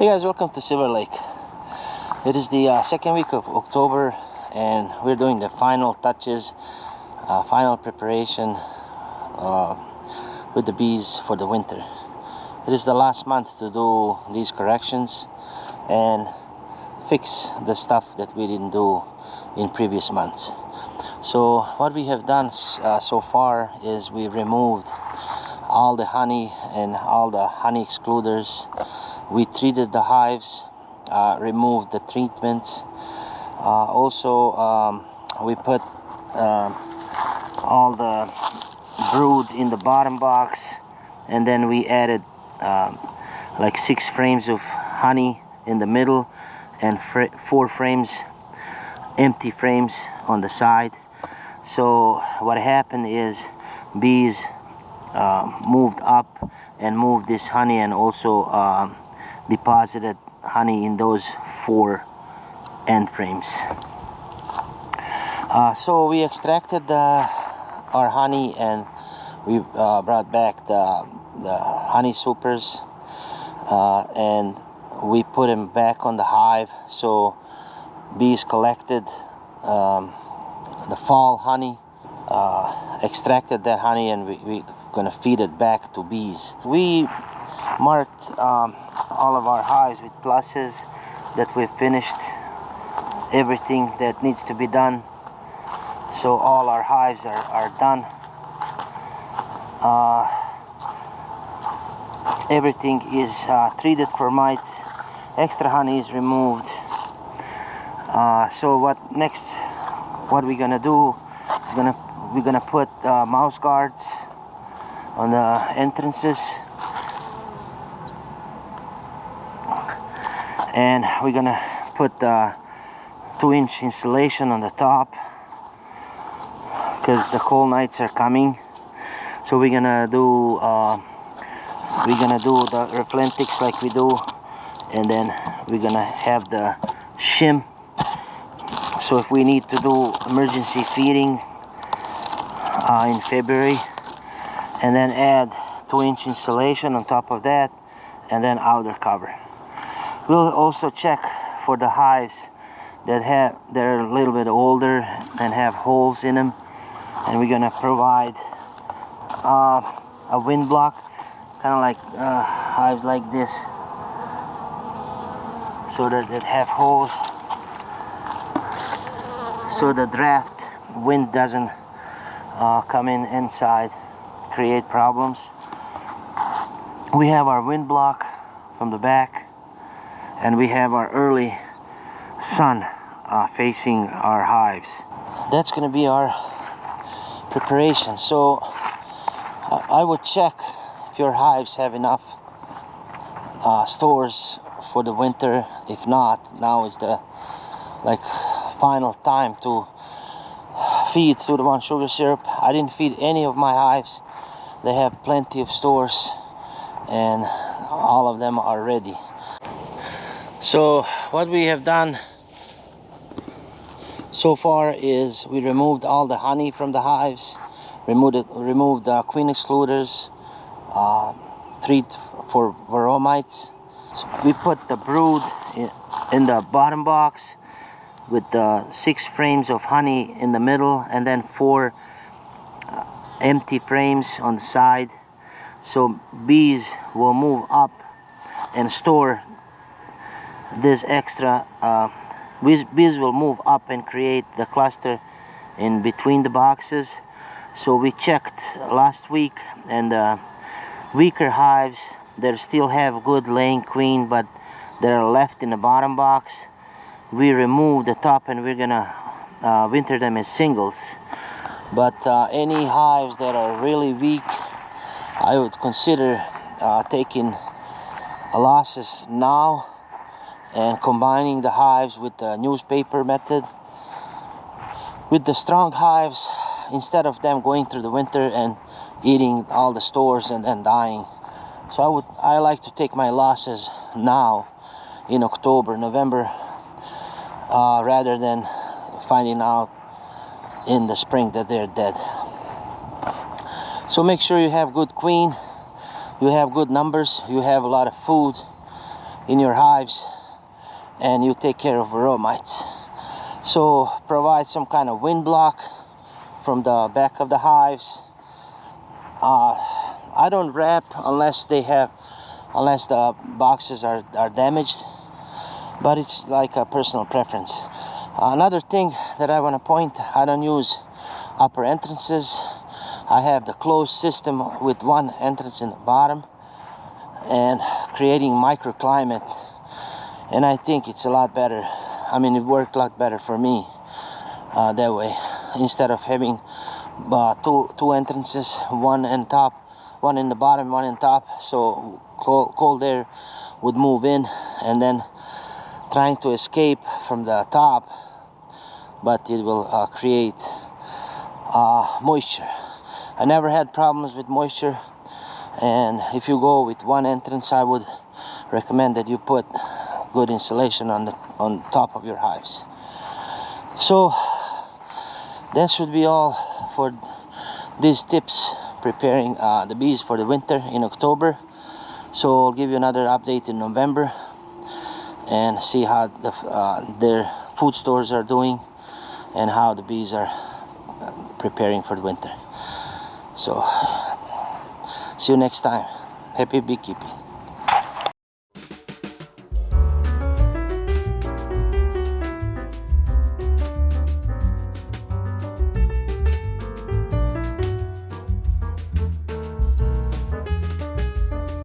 Hey guys, welcome to Silver Lake. It is the second week of October and we're doing the final touches, final preparation with the bees for the winter. It is the last month to do these corrections and fix the stuff that we didn't do in previous months. So what we have done so far is we removed all the honey and all the honey excluders. We treated the hives, removed the treatments. Also, we put all the brood in the bottom box, and then we added like 6 frames of honey in the middle and 4 frames, empty frames on the side. So what happened is bees moved up and moved this honey and also deposited honey in those 4 end frames. So we extracted our honey and we brought back the honey supers and we put them back on the hive. So bees collected the fall honey, extracted that honey, and we're gonna feed it back to bees. We marked all of our hives with pluses that we've finished everything that needs to be done. So all our hives are done. Everything is treated for mites. Extra honey is removed. So what we're gonna do is we're gonna put mouse guards on the entrances, and we're gonna put 2-inch insulation on the top because the cold nights are coming. So we're gonna do the replantics like we do, and then we're gonna have the shim. So if we need to do emergency feeding in February, and then add 2-inch insulation on top of that, and then outer cover. We'll also check for the hives they're a little bit older and have holes in them, and we're gonna provide a wind block, kind of like hives like this, so that it have holes, so the draft wind doesn't come inside, create problems. We have our wind block from the back, and we have our early sun facing our hives. That's going to be our preparation. So I would check if your hives have enough stores for the winter. If not, now is the final time to feed through the one sugar syrup. I didn't feed any of my hives. They have plenty of stores and all of them are ready. So what we have done so far is we removed all the honey from the hives, removed the queen excluders, treat for varroa mites. So we put the brood in the bottom box with the 6 frames of honey in the middle, and then 4 empty frames on the side. So bees will move up and store this extra. Bees will move up and create the cluster in between the boxes. So we checked last week, and the weaker hives that still have good laying queen, but they're left in the bottom box, we remove the top and we're gonna winter them as singles. But any hives that are really weak, I would consider taking losses now and combining the hives with the newspaper method. With the strong hives, instead of them going through the winter and eating all the stores and dying. So I like to take my losses now in October, November, rather than finding out in the spring that they're dead. So make sure you have good queen, you have good numbers, you have a lot of food, in your hives, and you take care of varroa mites. So provide some kind of wind block from the back of the hives. I don't wrap unless the boxes are damaged, but it's like a personal preference. Another thing that I want to point, I don't use upper entrances. I have the closed system with one entrance in the bottom and creating microclimate, and I think it's a lot better. I mean, it worked a lot better for me that way, instead of having two entrances, one in top, one in the bottom, one in top, so cold air would move in and then trying to escape from the top, but it will create moisture. I never had problems with moisture, and if you go with one entrance, I would recommend that you put good insulation on top of your hives. So that should be all for these tips preparing the bees for the winter in October. So I'll give you another update in November and see how their food stores are doing and how the bees are preparing for the winter. So see you next time. Happy beekeeping.